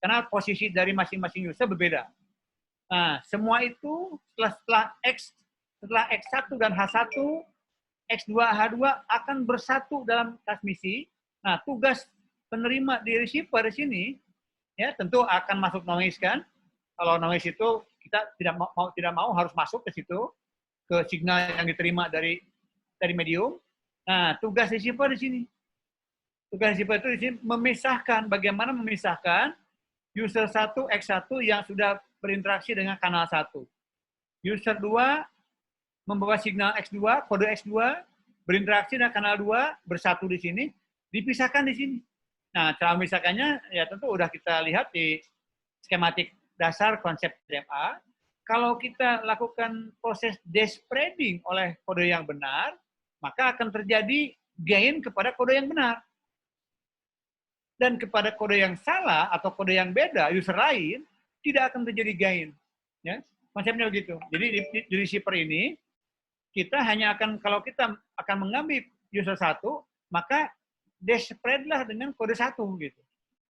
Karena posisi dari masing-masing user berbeda. Nah, semua itu setelah X1 dan H1, X2, H2 akan bersatu dalam transmisi. Nah, tugas penerima di receiver di sini, ya tentu akan masuk noise kan. Kalau noise itu kita tidak mau harus masuk ke situ, ke signal yang diterima dari medium. Nah, tugas receiver di sini. Tugas receiver itu di sini memisahkan, bagaimana memisahkan user 1, X1 yang sudah berinteraksi dengan kanal 1. User 2 membawa signal X2, kode X2, berinteraksi dengan kanal 2, bersatu di sini, dipisahkan di sini. Nah, cara memisahkannya ya tentu udah kita lihat di skematik dasar konsep DMA. Kalau kita lakukan proses despreading oleh kode yang benar, maka akan terjadi gain kepada kode yang benar. Dan kepada kode yang salah atau kode yang beda, user lain, tidak akan terjadi gain. Ya, konsepnya begitu. Jadi di receiver ini, kita hanya akan, kalau kita akan mengambil user 1, maka despread-lah dengan kode 1. Gitu.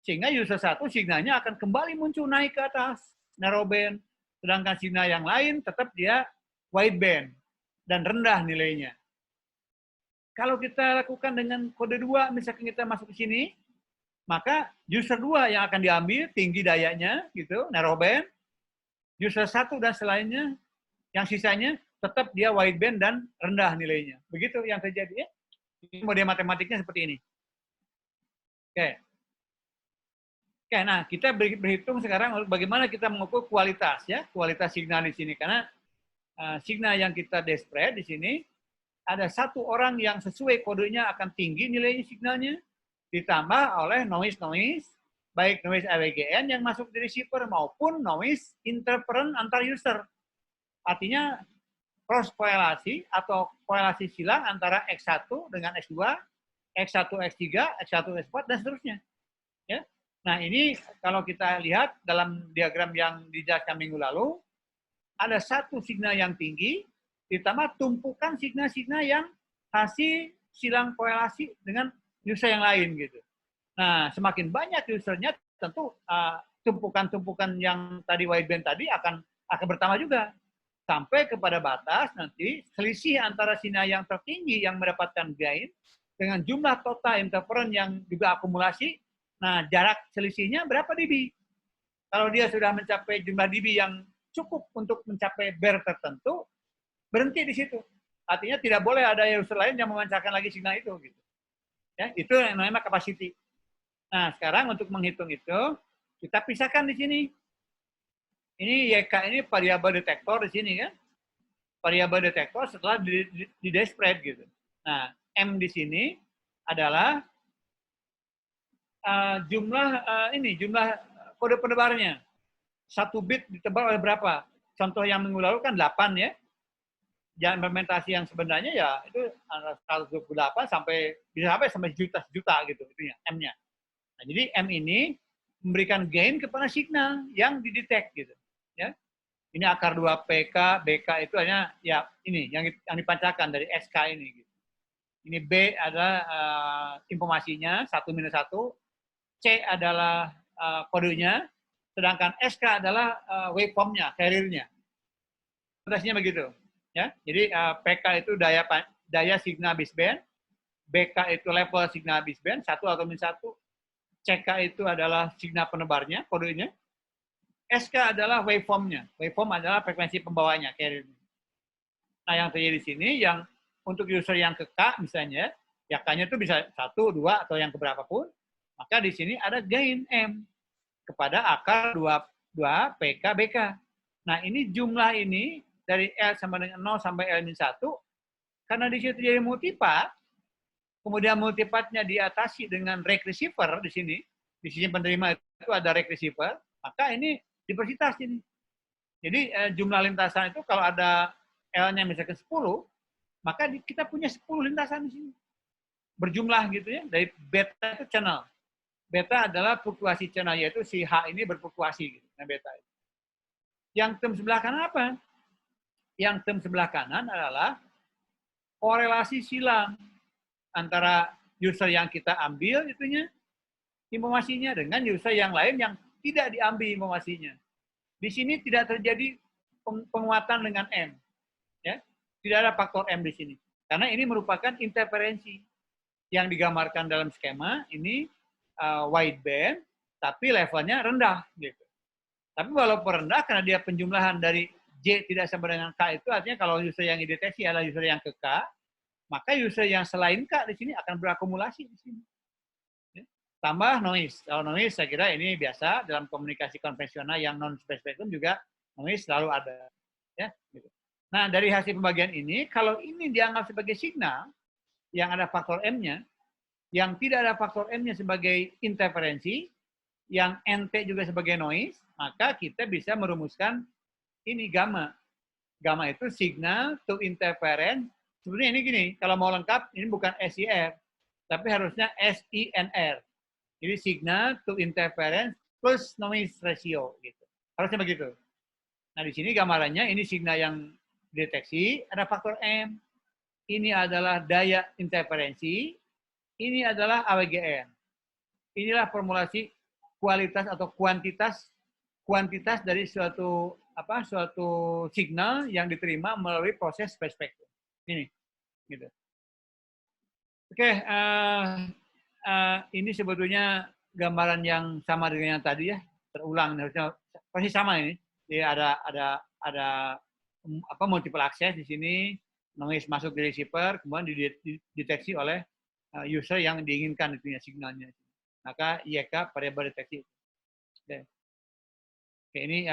Sehingga user 1 signalnya akan kembali muncul naik ke atas, narrowband. Sedangkan signal yang lain tetap dia wideband dan rendah nilainya. Kalau kita lakukan dengan kode 2, misalkan kita masuk ke sini, maka user 2 yang akan diambil tinggi dayanya gitu, narrowband. User 1 dan selainnya yang sisanya tetap dia wideband dan rendah nilainya. Begitu yang terjadi ya. Ini model matematiknya seperti ini. Oke. Oke, nah kita berhitung sekarang bagaimana kita mengukur kualitas ya, kualitas signal di sini karena signal yang kita despread di sini ada satu orang yang sesuai kodenya akan tinggi nilainya signalnya, ditambah oleh noise, baik noise AWGN yang masuk di receiver maupun noise interference antar user. Artinya cross korelasi atau korelasi silang antara X1 dengan X2, X1, X3, X1, X4, dan seterusnya. Ya. Nah ini kalau kita lihat dalam diagram yang dijelaskan minggu lalu, ada satu signal yang tinggi, ditambah tumpukan signal-signal yang hasil silang korelasi dengan user yang lain gitu. Nah, semakin banyak usernya, tentu tumpukan-tumpukan yang tadi wideband tadi akan bertambah juga sampai kepada batas nanti selisih antara sinyal yang tertinggi yang mendapatkan gain dengan jumlah total interference yang juga akumulasi. Nah, jarak selisihnya berapa dB? Kalau dia sudah mencapai jumlah dB yang cukup untuk mencapai bar tertentu, berhenti di situ. Artinya tidak boleh ada user lain yang memancarkan lagi signal itu gitu. Ya, itu yang namanya capacity. Nah, sekarang untuk menghitung itu, kita pisahkan di sini. Ini YK ini variabel detektor di sini kan. Variabel detektor setelah di despread gitu. Nah, M di sini adalah jumlah kode penebarnya. 1 bit ditebar oleh berapa? Contoh yang minggu lalu kan 8 ya. Implementasi yang sebenarnya ya itu 128 sampai juta gitu itunya M-nya. Nah, jadi M ini memberikan gain kepada signal yang didetect gitu, ya. Ini akar 2 PK, BK itu hanya ya ini yang dipancarkan dari SK ini gitu. Ini B adalah informasinya 1-1, C adalah kodenya, sedangkan SK adalah waveform-nya, carrier-nya. notasinya begitu. Ya, jadi PK itu daya signal baseband, BK itu level signal baseband 1 atau -1, CK itu adalah signal penebarnya, kodenya, SK adalah waveform-nya. Waveform adalah frekuensi pembawanya, carrier. Nah, yang terjadi di sini, yang untuk user yang ke K misalnya, ya K-nya itu bisa 1, 2, atau yang keberapa pun, maka di sini ada gain M kepada akar 2 PK BK. Nah, ini jumlah ini dari L sama dengan 0 sampai L-1, karena di situ jadi multipart, kemudian multipartnya diatasi dengan rake receiver di sini penerima itu ada rake receiver, maka ini diversitas ini. Jadi jumlah lintasan itu kalau ada L-nya misalkan 10, maka kita punya 10 lintasan di sini. Berjumlah gitu ya, dari beta itu channel. Beta adalah fluktuasi channel, yaitu si H ini berfluktuasi gitu, nah beta. Yang term sebelah kanan apa? Yang term sebelah kanan adalah korelasi silang antara user yang kita ambil itunya, informasinya, dengan user yang lain yang tidak diambil informasinya. Di sini tidak terjadi penguatan dengan M. Ya, tidak ada faktor M di sini. Karena ini merupakan interferensi yang digambarkan dalam skema ini wideband, tapi levelnya rendah. Gitu. Tapi walaupun rendah, karena dia penjumlahan dari J tidak sama dengan K, itu artinya kalau user yang dideteksi adalah user yang ke K, maka user yang selain K di sini akan berakumulasi di sini. Ya. Tambah noise. Kalau noise saya kira ini biasa dalam komunikasi konvensional yang non-space spectrum juga noise selalu ada. Ya, gitu. Nah, dari hasil pembagian ini, kalau ini dianggap sebagai signal yang ada faktor M-nya, yang tidak ada faktor M-nya sebagai interferensi, yang NT juga sebagai noise, maka kita bisa merumuskan ini gamma. Gamma itu signal to interference. Sebenarnya ini gini, kalau mau lengkap, ini bukan SIR, tapi harusnya SINR. Jadi signal to interference plus noise ratio. Gitu. Harusnya begitu. Nah, di sini gambarannya, ini signal yang deteksi, ada faktor M. Ini adalah daya interferensi, ini adalah AWGN. Inilah formulasi kualitas atau kuantitas dari suatu signal yang diterima melalui proses space spectrum. Ini, gitu. Oke, ini sebetulnya gambaran yang sama dengan yang tadi ya, terulang harusnya pasti sama ini. Jadi ada multiple access di sini, noise masuk di receiver, kemudian dideteksi oleh user yang diinginkan itunya signalnya. Maka YK variabel deteksi. Oke, ini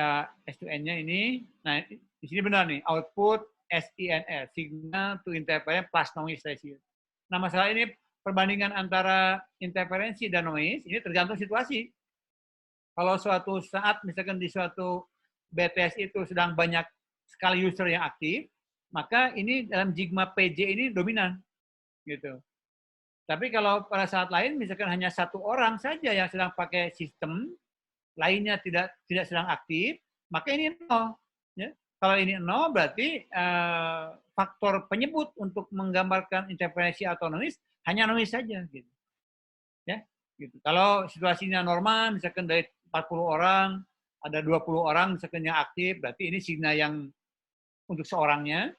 S2N-nya ini. Nah, di sini benar nih, output SINR, signal to interference plus noise ratio. Nah, masalah ini perbandingan antara interferensi dan noise, ini tergantung situasi. Kalau suatu saat, misalkan di suatu BTS itu sedang banyak sekali user yang aktif, maka ini dalam Sigma PJ ini dominan. Gitu. Tapi kalau pada saat lain, misalkan hanya satu orang saja yang sedang pakai sistem, lainnya tidak sedang aktif, maka ini 0. Ya. Kalau ini 0, berarti faktor penyebut untuk menggambarkan interferensi atau noise hanya noise saja. Gitu. Ya, gitu. Kalau situasinya normal, misalkan dari 40 orang, ada 20 orang misalkan yang aktif, berarti ini signal yang untuk seorangnya,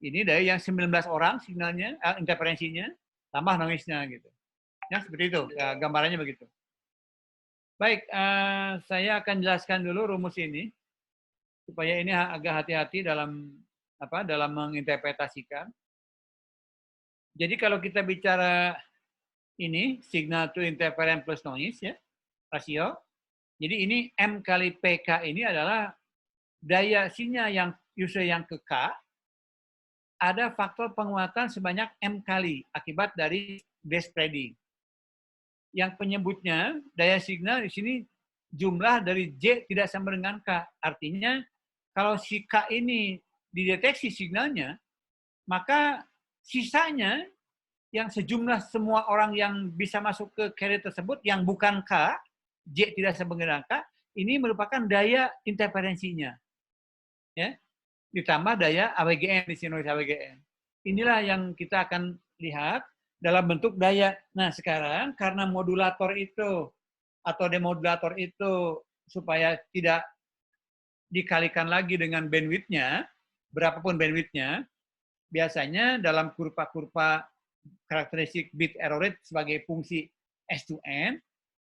ini dari yang 19 orang signalnya, interferensinya, tambah noise-nya gitu. Ya, seperti itu, gambarannya begitu. Baik, saya akan jelaskan dulu rumus ini supaya ini agak hati-hati dalam menginterpretasikan. Jadi kalau kita bicara ini signal to interference plus noise ya, rasio. Jadi ini M kali PK ini adalah daya sinyal yang user yang ke K, ada faktor penguatan sebanyak M kali akibat dari base spreading. Yang penyebutnya daya signal di sini jumlah dari J tidak sama dengan K. Artinya kalau si K ini dideteksi signalnya, maka sisanya yang sejumlah semua orang yang bisa masuk ke carrier tersebut yang bukan K, J tidak sama dengan K, ini merupakan daya interferensinya. Ya. Ditambah daya AWGN di sini, AWGN. Inilah yang kita akan lihat dalam bentuk daya. Nah, sekarang karena modulator itu atau demodulator itu supaya tidak dikalikan lagi dengan bandwidth-nya, berapapun bandwidth-nya, biasanya dalam kurva-kurva karakteristik bit error rate sebagai fungsi S2N,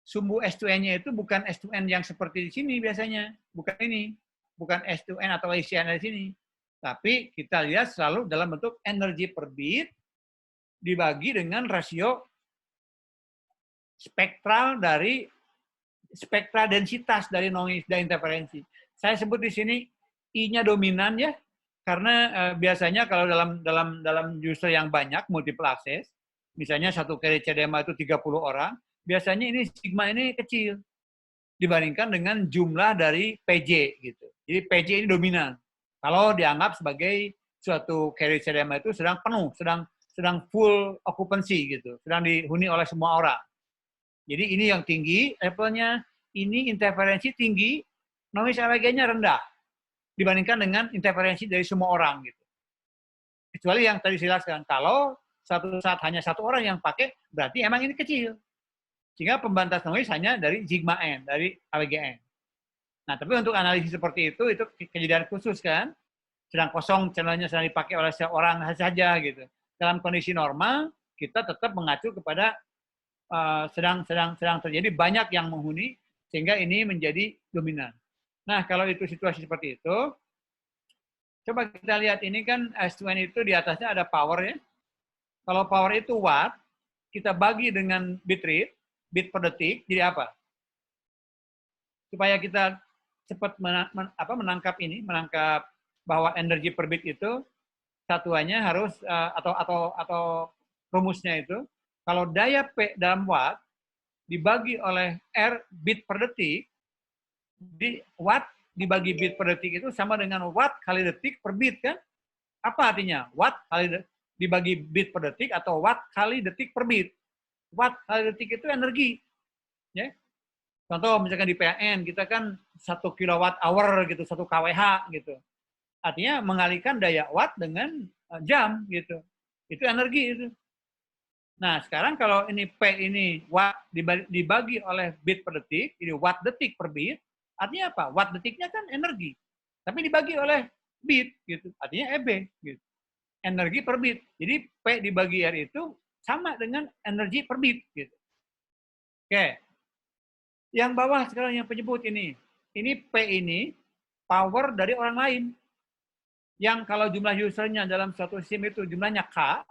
sumbu S2N-nya itu bukan S2N yang seperti di sini biasanya, bukan ini, bukan S2N atau ICN di sini, tapi kita lihat selalu dalam bentuk energi per bit dibagi dengan rasio spektral dari spektra densitas dari noise dan interferensi. Saya sebut di sini I-nya dominan ya, karena biasanya kalau dalam user yang banyak multiple access, misalnya satu carrier CDMA itu 30 orang, biasanya ini sigma ini kecil dibandingkan dengan jumlah dari PJ gitu. Jadi PJ ini dominan. Kalau dianggap sebagai suatu carrier CDMA itu sedang penuh, sedang full occupancy gitu, sedang dihuni oleh semua orang. Jadi ini yang tinggi levelnya, ini interferensi tinggi, noise AWG-nya rendah dibandingkan dengan interferensi dari semua orang gitu. Kecuali yang tadi saya jelaskan, kalau satu saat hanya satu orang yang pakai, berarti emang ini kecil. Sehingga pembatas noise hanya dari sigma N, dari AWGN. Nah, tapi untuk analisis seperti itu kejadian khusus kan, sedang kosong channelnya sedang dipakai oleh seorang saja gitu. Dalam kondisi normal, kita tetap mengacu kepada sedang terjadi banyak yang menghuni sehingga ini menjadi dominan. Nah, kalau itu situasi seperti itu, coba kita lihat ini kan S2N itu di atasnya ada power ya. Kalau power itu watt, kita bagi dengan bit rate, bit per detik, jadi apa? Supaya kita cepat menangkap bahwa energi per bit itu satuannya harus atau rumusnya itu kalau daya P dalam watt dibagi oleh R bit per detik, di watt dibagi bit per detik itu sama dengan watt kali detik per bit kan? Apa artinya? Watt kali dibagi bit per detik atau watt kali detik per bit. Watt kali detik itu energi. Ya. Contoh misalkan di PLN kita kan 1 kilowatt hour gitu, 1 kWh gitu. Artinya mengalihkan daya watt dengan jam gitu. Itu energi itu. Nah, sekarang kalau ini P ini watt dibagi oleh bit per detik, ini watt detik per bit, artinya apa? Watt detiknya kan energi. Tapi dibagi oleh bit gitu. Artinya EB gitu. Energi per bit. Jadi P dibagi R itu sama dengan energi per bit gitu. Oke. Yang bawah sekarang yang penyebut ini. Ini P ini power dari orang lain. Yang kalau jumlah usernya dalam satu SIM itu jumlahnya K,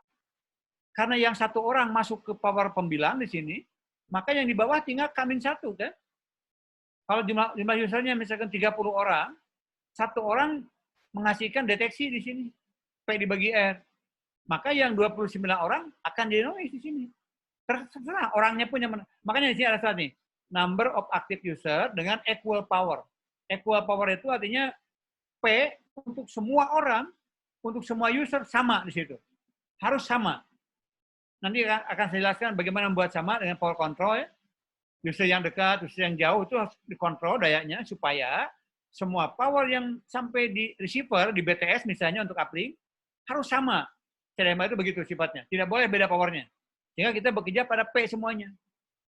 karena yang satu orang masuk ke power pembilang di sini, maka yang di bawah tinggal K-1 kan. Kalau jumlah usernya misalkan 30 orang, satu orang menghasilkan deteksi di sini, P dibagi R. Maka yang 29 orang akan jadi noise di sini. Terserah orangnya punya mana. Makanya di sini ada saat nih, number of active user dengan equal power. Equal power itu artinya P untuk semua orang, untuk semua user sama di situ. Harus sama. Nanti akan saya jelaskan bagaimana membuat sama dengan power control ya. User yang dekat, user yang jauh itu harus dikontrol dayanya supaya semua power yang sampai di receiver, di BTS misalnya untuk uplink, harus sama. CDMA itu begitu sifatnya. Tidak boleh beda powernya. Sehingga kita bekerja pada P semuanya.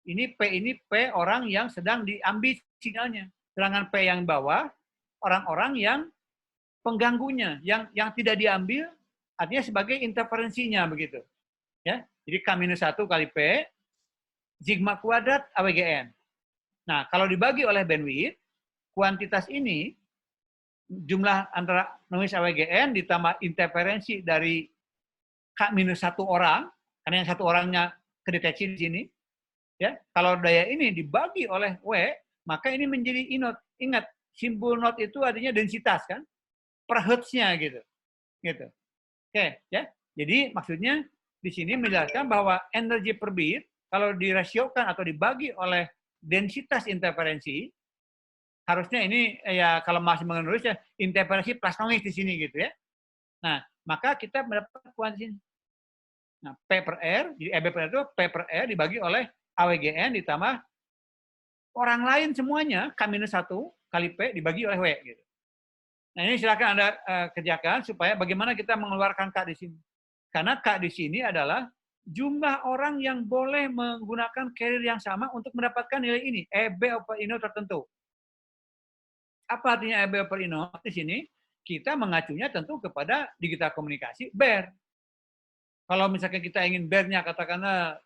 Ini P orang yang sedang diambil sinyalnya. Sedangkan P yang bawah, orang-orang yang pengganggunya, yang tidak diambil, artinya sebagai interferensinya begitu. Ya, jadi K-1 kali P, sigma kuadrat AWGN. Nah, kalau dibagi oleh bandwidth, kuantitas ini, jumlah antara noise AWGN ditambah interferensi dari K-1 orang, karena yang satu orangnya kedeteksi di sini, ya, kalau daya ini dibagi oleh W, maka ini menjadi I-naught. Ingat, simbol naught itu artinya densitas kan, per hertz-nya gitu. Gitu. Oke, ya. Jadi maksudnya di sini menjelaskan bahwa energi per bit kalau dirasiokan atau dibagi oleh densitas interferensi, harusnya ini ya kalau masih menulis ya interferensi plus noise di sini gitu ya. Nah, maka kita mendapat kuantitas ini. Nah, P per R, jadi EB per R itu P per R dibagi oleh AWGN ditambah orang lain semuanya K-1 kali P dibagi oleh W gitu. Nah, ini silakan Anda kerjakan supaya bagaimana kita mengeluarkan K di sini. Karena K di sini adalah jumlah orang yang boleh menggunakan carrier yang sama untuk mendapatkan nilai ini, EB over I0 tertentu. Apa artinya EB over I0 di sini? kita mengacunya tentu kepada digital komunikasi BER. Kalau misalkan kita ingin BER-nya katakanlah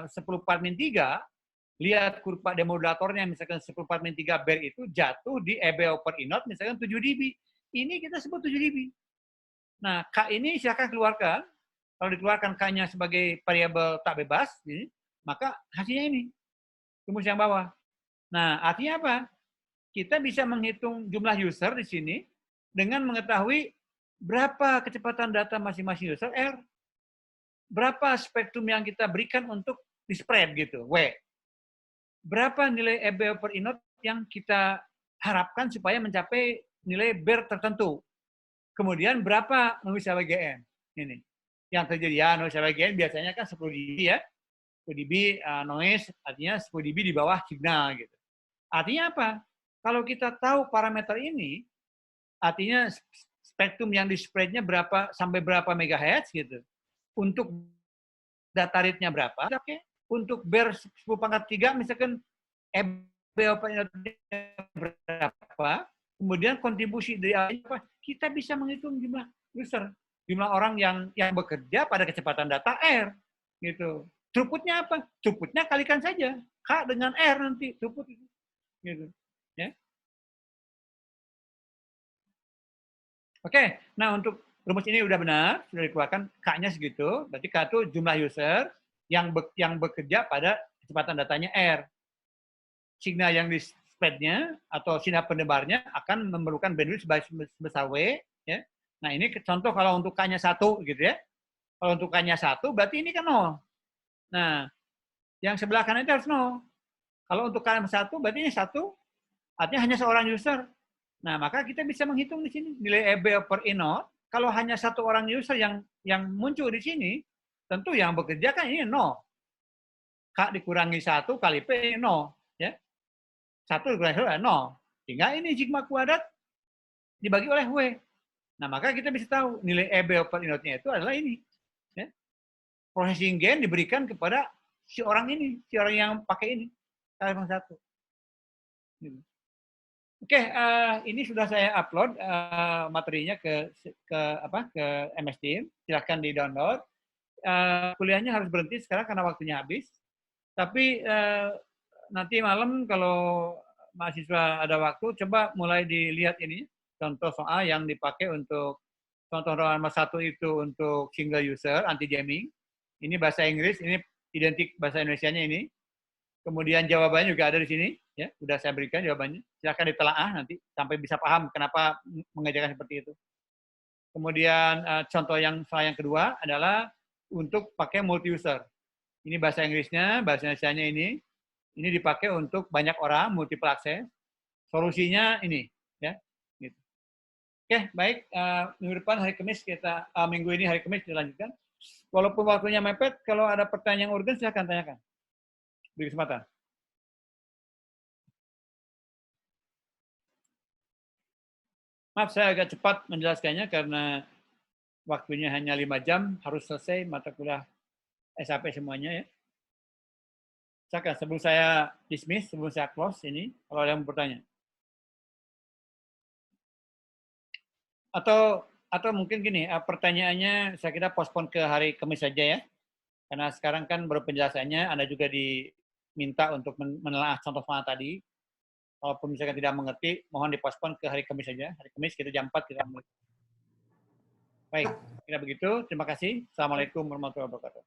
10/3, lihat kurva demodulatornya misalkan 10/3 BER itu jatuh di EBO per inode misalkan 7 dB. Ini kita sebut 7 dB. Nah, K ini silakan keluarkan. Kalau dikeluarkan K-nya sebagai variabel tak bebas, maka hasilnya ini. Rumus yang bawah. Nah, artinya apa? Kita bisa menghitung jumlah user di sini dengan mengetahui berapa kecepatan data masing-masing user R. Berapa spektrum yang kita berikan untuk di spread gitu, W. Berapa nilai EBO per inode yang kita harapkan supaya mencapai nilai BER tertentu. Kemudian berapa noise WGN ini. Yang terjadi ya noise WGN biasanya kan 10 dB ya. 10 dB noise artinya 10 dB di bawah signal gitu. Artinya apa? Kalau kita tahu parameter ini, artinya spektrum yang di spread-nya berapa sampai berapa megahertz gitu. Untuk data rate-nya berapa? Oke. Untuk BER 10/3 misalkan EBO berapa? Kemudian kontribusi dari apa? Kita bisa menghitung jumlah user, jumlah orang yang bekerja pada kecepatan data R gitu. Throughput-nya apa? Throughput-nya kalikan saja K dengan R nanti throughput itu. Gitu. Ya. Oke, nah untuk rumus ini udah benar, sudah dikeluarkan K-nya segitu, berarti K itu jumlah user yang bekerja pada kecepatan datanya R. Signal yang di spread-nya atau sinyal pendebarnya akan memerlukan bandwidth sebesar W. Ya. Nah ini contoh kalau untuk K-nya 1 gitu ya. Kalau untuk K-nya 1 berarti ini kan 0. Nah, yang sebelah kanan itu harus 0. Kalau untuk K-nya 1 berarti ini 1, artinya hanya seorang user. Nah, maka kita bisa menghitung di sini nilai EBO per inode. Kalau hanya satu orang user yang muncul di sini, tentu yang bekerja kan ini 0. K dikurangi 1 kali P 0. Ya. 1 dikurangi 1 0. Sehingga ini sigma kuadrat dibagi oleh W. Nah, maka kita bisa tahu nilai EBO per inode-nya itu adalah ini. Ya. Processing gain diberikan kepada si orang ini, si orang yang pakai ini. Kali 1. Gitu. Oke, ini sudah saya upload materinya ke MS Team. Silahkan di-download. Kuliahnya harus berhenti sekarang karena waktunya habis. Tapi nanti malam kalau mahasiswa ada waktu, coba mulai dilihat ini contoh soal yang dipakai untuk contoh nomor 1 itu untuk single user anti jamming. Ini bahasa Inggris, ini identik bahasa Indonesianya ini. Kemudian jawabannya juga ada di sini, ya, sudah saya berikan jawabannya. Silakan ditelaah nanti sampai bisa paham kenapa mengerjakan seperti itu. Kemudian contoh yang kedua adalah untuk pakai multi user. Ini bahasa Inggrisnya, bahasa Indonesianya ini dipakai untuk banyak orang, multiple access. Solusinya ini, ya. Gitu. Oke, baik. Minggu depan hari Kamis minggu ini hari Kamis dilanjutkan. Walaupun waktunya mepet, kalau ada pertanyaan yang urgen silakan tanyakan. Beri kesempatan. Maaf, saya agak cepat menjelaskannya karena waktunya hanya 5 jam, harus selesai mata kuliah SAP semuanya ya. Silakan, sebelum saya dismiss, sebelum saya close ini, kalau ada yang bertanya. Atau mungkin gini, pertanyaannya saya kira postpone ke hari Kamis saja ya. Karena sekarang kan baru penjelasannya, Anda juga diminta untuk menelaah contoh soal tadi. Walaupun misalkan tidak mengerti, mohon dipospon ke hari Kamis saja. Hari Kamis kita jam 4 kita mulai. Baik, kira begitu. Terima kasih. Assalamualaikum warahmatullahi wabarakatuh.